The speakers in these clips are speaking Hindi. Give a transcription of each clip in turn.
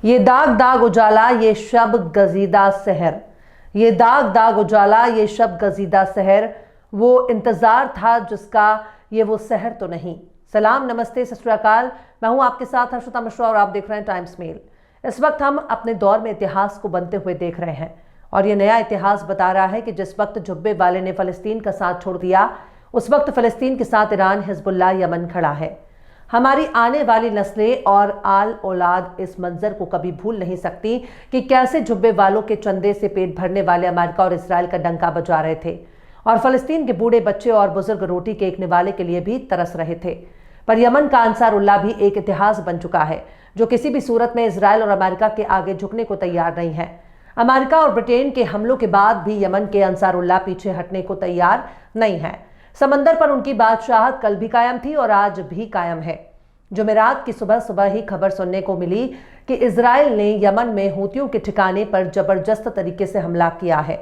ये दाग दाग उजाला ये शब गजीदा सहर, ये दाग दाग उजाला ये शब गजीदा सहर, वो इंतजार था जिसका ये वो सहर तो नहीं। सलाम, नमस्ते, सत श्री अकाल। मैं हूं आपके साथ हर्षिता मिश्रा और आप देख रहे हैं टाइम्स मेल। इस वक्त हम अपने दौर में इतिहास को बनते हुए देख रहे हैं और ये नया इतिहास बता रहा है कि जिस वक्त जुब्बे वाले ने फलस्तीन का साथ छोड़ दिया, उस वक्त फलस्तीन के साथ ईरान, हिजबुल्लाह, यमन खड़ा है। हमारी आने वाली नस्लें और आल औलाद इस मंजर को कभी भूल नहीं सकती कि कैसे जुब्बे वालों के चंदे से पेट भरने वाले अमेरिका और इसराइल का डंका बजा रहे थे और फलस्तीन के बूढ़े बच्चे और बुजुर्ग रोटी के एक निवाले के लिए भी तरस रहे थे। पर यमन का अंसारुल्लाह भी एक इतिहास बन चुका है जो किसी भी सूरत में इसराइल और अमेरिका के आगे झुकने को तैयार नहीं है। अमेरिका और ब्रिटेन के हमलों के बाद भी यमन के अंसारुल्लाह पीछे हटने को तैयार नहीं है। समंदर पर उनकी बादशाहत कल भी कायम थी और आज भी कायम है। जुमेरात की सुबह सुबह ही खबर सुनने को मिली कि इजराइल ने यमन में हूतियों के ठिकाने पर जबरदस्त तरीके से हमला किया है,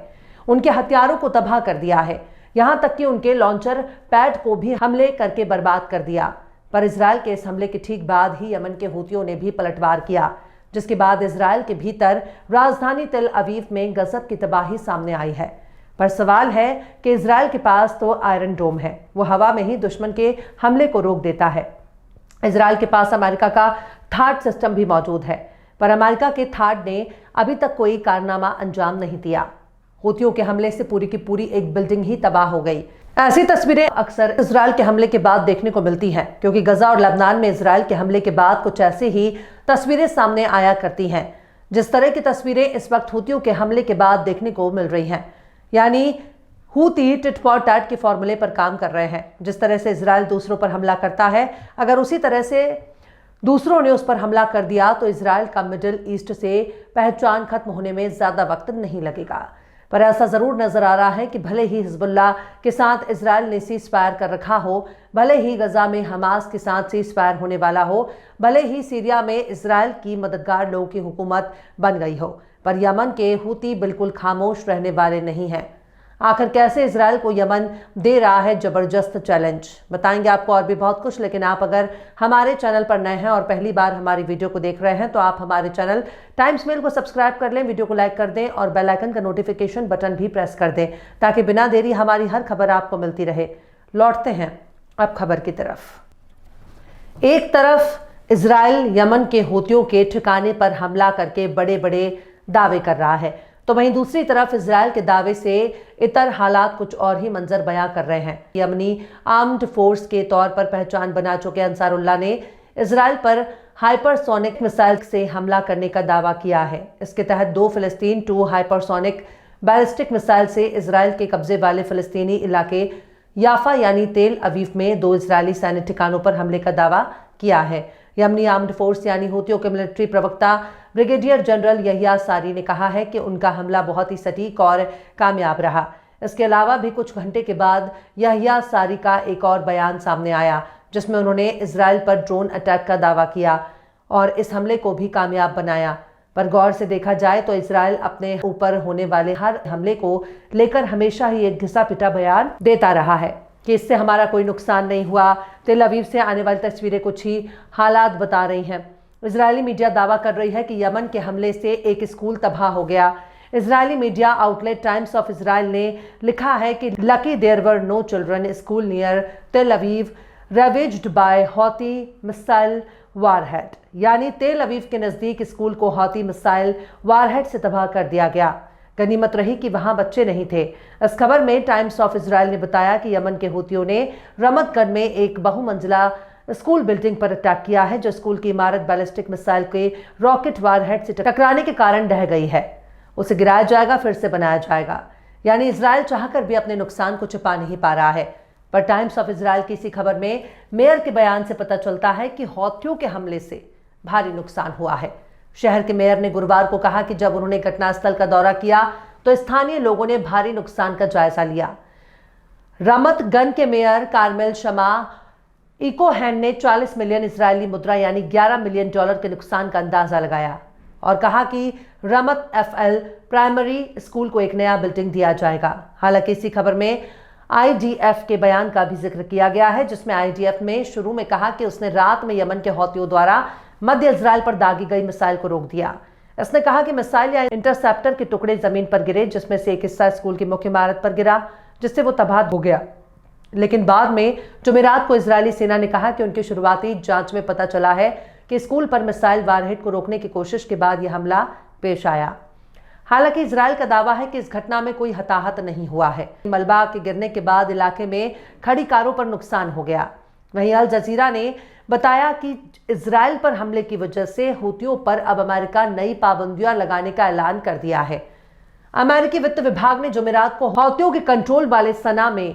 उनके हथियारों को तबाह कर दिया है, यहां तक कि उनके लॉन्चर पैड को भी हमले करके बर्बाद कर दिया। पर इजराइल के इस हमले के ठीक बाद ही यमन के हूतियों ने भी पलटवार किया, जिसके बाद इजराइल के भीतर राजधानी तेल अवीव में गजब की तबाही सामने आई है। पर सवाल है कि इजराइल के पास तो आयरन डोम है, वो हवा में ही दुश्मन के हमले को रोक देता है। इजराइल के पास अमेरिका का थाड सिस्टम भी मौजूद है, पर अमेरिका के थाड ने अभी तक कोई कारनामा अंजाम नहीं दिया। हूतियों के हमले से पूरी की पूरी एक बिल्डिंग ही तबाह हो गई। ऐसी तस्वीरें अक्सर इजराइल के हमले के बाद देखने को मिलती हैं, क्योंकि गजा और लबनान में इजराइल के हमले के बाद कुछ ऐसी ही तस्वीरें सामने आया करती हैं, जिस तरह की तस्वीरें इस वक्त हूतियों के हमले के बाद देखने को मिल रही हैं। यानी हूती टिट फॉर टैट के फॉर्मूले पर काम कर रहे हैं। जिस तरह से इजराइल दूसरों पर हमला करता है, अगर उसी तरह से दूसरों ने उस पर हमला कर दिया तो इजराइल का मिडिल ईस्ट से पहचान खत्म होने में ज्यादा वक्त नहीं लगेगा। पर ऐसा जरूर नजर आ रहा है कि भले ही हिजबुल्लाह के साथ इजराइल ने सीज फायर कर रखा हो, भले ही गजा में हमास के साथ सीज फायर होने वाला हो, भले ही सीरिया में इजराइल की मददगार लोगों की हुकूमत बन गई हो, पर यमन के हूती बिल्कुल खामोश रहने वाले नहीं हैं। आखिर कैसे इजराइल को यमन दे रहा है जबरदस्त चैलेंज, बताएंगे आपको और भी बहुत कुछ। लेकिन आप अगर हमारे चैनल पर नए हैं और पहली बार हमारी वीडियो को देख रहे हैं तो आप हमारे चैनल टाइम्स मेल को सब्सक्राइब कर लें, वीडियो को लाइक कर दें और बेल आइकन का नोटिफिकेशन बटन भी प्रेस कर दें, ताकि बिना देरी हमारी हर खबर आपको मिलती रहे। लौटते हैं अब खबर की तरफ। एक तरफ इजराइल यमन के हूतियों के ठिकाने पर हमला करके बड़े बड़े दावे कर रहा है, तो वहीं दूसरी तरफ इजराइल के दावे से इतर हालात कुछ और ही मंजर बयां कर रहे हैं। यमनी आर्म्ड फोर्स के तौर पर पहचान बना चुके अंसारुल्लाह ने इजराइल पर हाइपरसोनिक मिसाइल से हमला करने का दावा किया है। इसके तहत 2 फिलिस्तीन 2 हाइपरसोनिक बैलिस्टिक मिसाइल से इजराइल के कब्जे वाले फिलिस्तीनी इलाके याफा यानी तेल अवीव में 2 इजरायली सैन्य ठिकानों पर हमले का दावा किया है। यमनी आर्म्ड फोर्स यानी हूतियों के मिलिट्री प्रवक्ता ब्रिगेडियर जनरल यहिया सारी ने कहा है कि उनका हमला बहुत ही सटीक और कामयाब रहा। इसके अलावा भी कुछ घंटे के बाद यहिया सारी का एक और बयान सामने आया, जिसमें उन्होंने इजराइल पर ड्रोन अटैक का दावा किया और इस हमले को भी कामयाब बनाया। पर गौर से देखा जाए तो इजराइल अपने ऊपर होने वाले हर हमले को लेकर हमेशा ही एक घिसा पिटा बयान देता रहा है कि इससे हमारा कोई नुकसान नहीं हुआ। तेल अवीव से आने वाली तस्वीरें कुछ ही हालात बता रही हैं। इजरायली मीडिया दावा कर रही है कि यमन के हमले से एक स्कूल तबाह हो गया। Israeli media outlet Times of Israel ने लिखा है कि lucky there were no children school near Tel Aviv ravaged by Houthi missile warhead, यानी तेल अवीव के नजदीक स्कूल को हौती मिसाइल वारहेड से तबाह कर दिया गया। गनीमत रही कि वहां बच्चे नहीं थे। इस खबर में टाइम्स ऑफ इजराइल ने बताया कि यमन के हूतियों ने रमतगन में एक बहुमंजिला स्कूल बिल्डिंग पर अटैक किया है, जो स्कूल की इमारत बैलिस्टिक मिसाइल के रॉकेट वारहेड से टकराने के कारण ढह गई है। उसे गिराया जाएगा, फिर से बनाया जाएगा। यानी इजराइल चाहकर भी अपने नुकसान को छिपा नहीं पा रहा है। पर टाइम्स ऑफ इजराइल की इसी खबर में मेयर के बयान से पता चलता है कि हौतियों के हमले से भारी नुकसान हुआ है। शहर के मेयर ने गुरुवार को कहा कि जब उन्होंने घटनास्थल का दौरा किया तो स्थानीय लोगों ने भारी नुकसान का जायजा लिया। रमतगन के मेयर कार्मेल शमा इकोहैन ने 40 मिलियन इजरायली मुद्रा यानी 11 मिलियन डॉलर के नुकसान का अंदाजा लगाया और कहा कि रमत एफएल प्राइमरी स्कूल को एक नया बिल्डिंग दिया जाएगा। हालांकि इसी खबर में आईडीएफ के बयान का भी जिक्र किया गया है, जिसमें आईडीएफ में शुरू में कहा कि उसने रात में यमन के हौतियों द्वारा मध्य इजराइल पर दागी गई मिसाइल को रोक दिया। इसने कहा कि मिसाइल या इंटरसेप्टर के टुकड़े जमीन पर गिरे, जिसमें से एक हिस्सा स्कूल की मुख्य इमारत पर गिरा, जिससे वो तबाह हो गया। लेकिन बाद में जुमेरात को इजरायली सेना ने कहा कि उनकी शुरुआती जांच में पता चला है कि स्कूल पर मिसाइल वारहेड को रोकने की कोशिश के बाद यह हमला पेश आया। हालांकि इजराइल का दावा है कि इस घटना में कोई हताहत नहीं हुआ है। मलबा के गिरने के बाद इलाके में खड़ी कारों पर नुकसान हो गया। वहीं अल जजीरा ने बताया कि इजराइल पर हमले की वजह से हूतियों पर अब अमेरिका नई पाबंदियां लगाने का ऐलान कर दिया है। अमेरिकी वित्त विभाग ने जुमेरात को हूतियों के कंट्रोल वाले सना में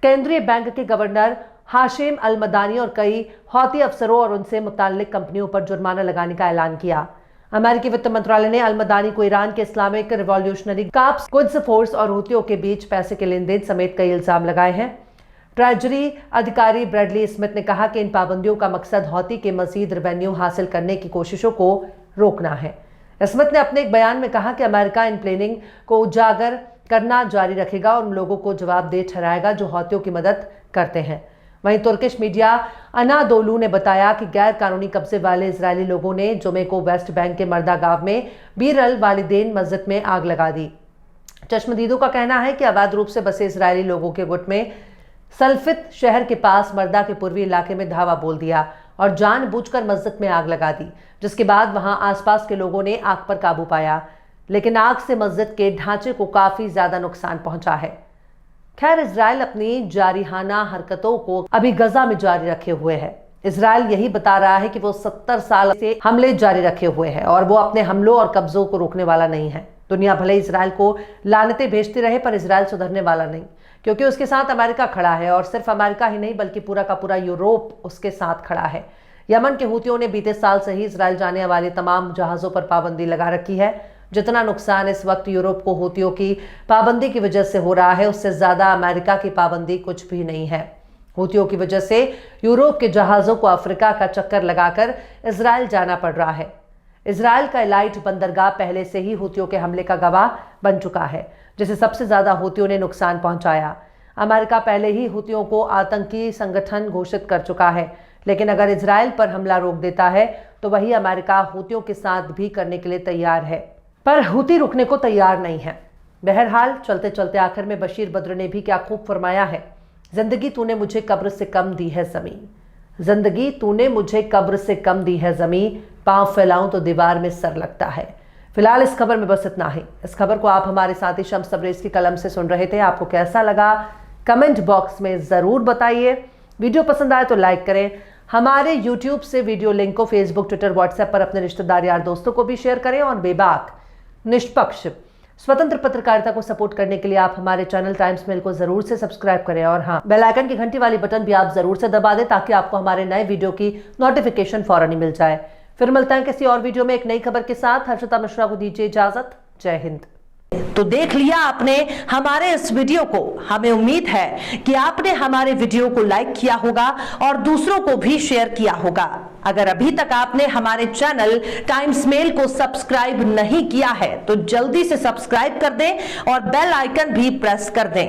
केंद्रीय बैंक के गवर्नर हाशिम अल मदानी और कई हौती अफसरों और उनसे मुताल्लिक कंपनियों पर जुर्माना लगाने का ऐलान किया। अमेरिकी वित्त मंत्रालय ने अल मदानी को ईरान के इस्लामिक रिवॉल्यूशनरी गार्ड्स क्विड्स फोर्स और हूतियों के बीच पैसे के लेन देन समेत कई इल्जाम लगाए हैं। ट्रेजरी अधिकारी ब्रैडली स्मिथ ने कहा कि इन पाबंदियों का मकसद हौती के मजीद रेवेन्यू हासिल करने की कोशिशों को रोकना है। स्मिथ ने अपने एक बयान में कहा कि अमेरिका इन प्लानिंग को उजागर करना जारी रखेगा और उन लोगों को जवाबदेह ठहराएगा जो हौतियों की मदद करते हैं। वहीं तुर्किश मीडिया अनादोलू ने बताया कि गैर कानूनी कब्जे वाले इजरायली लोगों ने जुमे को वेस्ट बैंक के मर्दा गांव में बीर अल वालिदैन मस्जिद में आग लगा दी। चश्मदीदों का कहना है कि अवैध रूप से बसे इजरायली लोगों के गुट में सल्फित शहर के पास मर्दा के पूर्वी इलाके में धावा बोल दिया और जानबूझकर मस्जिद में आग लगा दी, जिसके बाद वहां आसपास के लोगों ने आग पर काबू पाया, लेकिन आग से मस्जिद के ढांचे को काफी ज्यादा नुकसान पहुंचा है। खैर, इजराइल अपनी जारिहाना हरकतों को अभी गजा में जारी रखे हुए है। इजराइल यही बता रहा है कि वो 70 साल से हमले जारी रखे हुए है और वो अपने हमलों और कब्जों को रोकने वाला नहीं है। दुनिया भले इजराइल को लानतें भेजती रहे, पर इजराइल सुधरने वाला नहीं, क्योंकि उसके साथ अमेरिका खड़ा है और सिर्फ अमेरिका ही नहीं बल्कि पूरा का पूरा यूरोप उसके साथ खड़ा है। यमन के हूतियों ने बीते साल से ही इजराइल जाने वाले तमाम जहाजों पर पाबंदी लगा रखी है। जितना नुकसान इस वक्त यूरोप को हूतियों की पाबंदी की वजह से हो रहा है, उससे ज्यादा अमेरिका की पाबंदी कुछ भी नहीं है। हूतियों की वजह से यूरोप के जहाजों को अफ्रीका का चक्कर लगाकर इजराइल जाना पड़ रहा है। इजराइल का एलाइट बंदरगाह पहले से ही हूतियों के हमले का गवाह बन चुका है, जिसे सबसे ज्यादा हूतियों ने नुकसान पहुंचाया। अमेरिका पहले ही हूतियों को आतंकी संगठन घोषित कर चुका है, लेकिन अगर इजराइल पर हमला रोक देता है तो वही अमेरिका हूतियों के साथ भी करने के लिए तैयार है, पर हूती रुकने को तैयार नहीं है। बहरहाल, चलते चलते आखिर में बशीर बद्र ने भी क्या खूब फरमाया है, जिंदगी तूने मुझे कब्र से कम दी है ज़मीं, जिंदगी तूने मुझे कब्र से कम दी है ज़मीं, पांव फैलाऊं तो दीवार में सर लगता है। फिलहाल इस खबर में बस इतना ही। इस खबर को आप हमारे साथी शम्स तबरेज की कलम से सुन रहे थे। आपको कैसा लगा कमेंट बॉक्स में जरूर बताइए। वीडियो पसंद आए तो लाइक करें। हमारे यूट्यूब से वीडियो लिंक को फेसबुक, ट्विटर, व्हाट्सएप पर अपने रिश्तेदार, यार, दोस्तों को भी शेयर करें और बेबाक, निष्पक्ष, स्वतंत्र पत्रकारिता को सपोर्ट करने के लिए आप हमारे चैनल टाइम्स मेल को जरूर से सब्सक्राइब करें और हाँ, बेल आइकन की घंटी वाली बटन भी आप जरूर से दबा दें ताकि आपको हमारे नए वीडियो की नोटिफिकेशन फौरन ही मिल जाए। फिर मिलते हैं किसी और वीडियो में एक नई खबर के साथ। हर्षिता मिश्रा को दीजिए इजाजत। जय हिंद। तो देख लिया आपने हमारे इस वीडियो को। हमें उम्मीद है कि आपने हमारे वीडियो को लाइक किया होगा और दूसरों को भी शेयर किया होगा। अगर अभी तक आपने हमारे चैनल टाइम्स मेल को सब्सक्राइब नहीं किया है तो जल्दी से सब्सक्राइब कर दें और बेल आइकन भी प्रेस कर दें।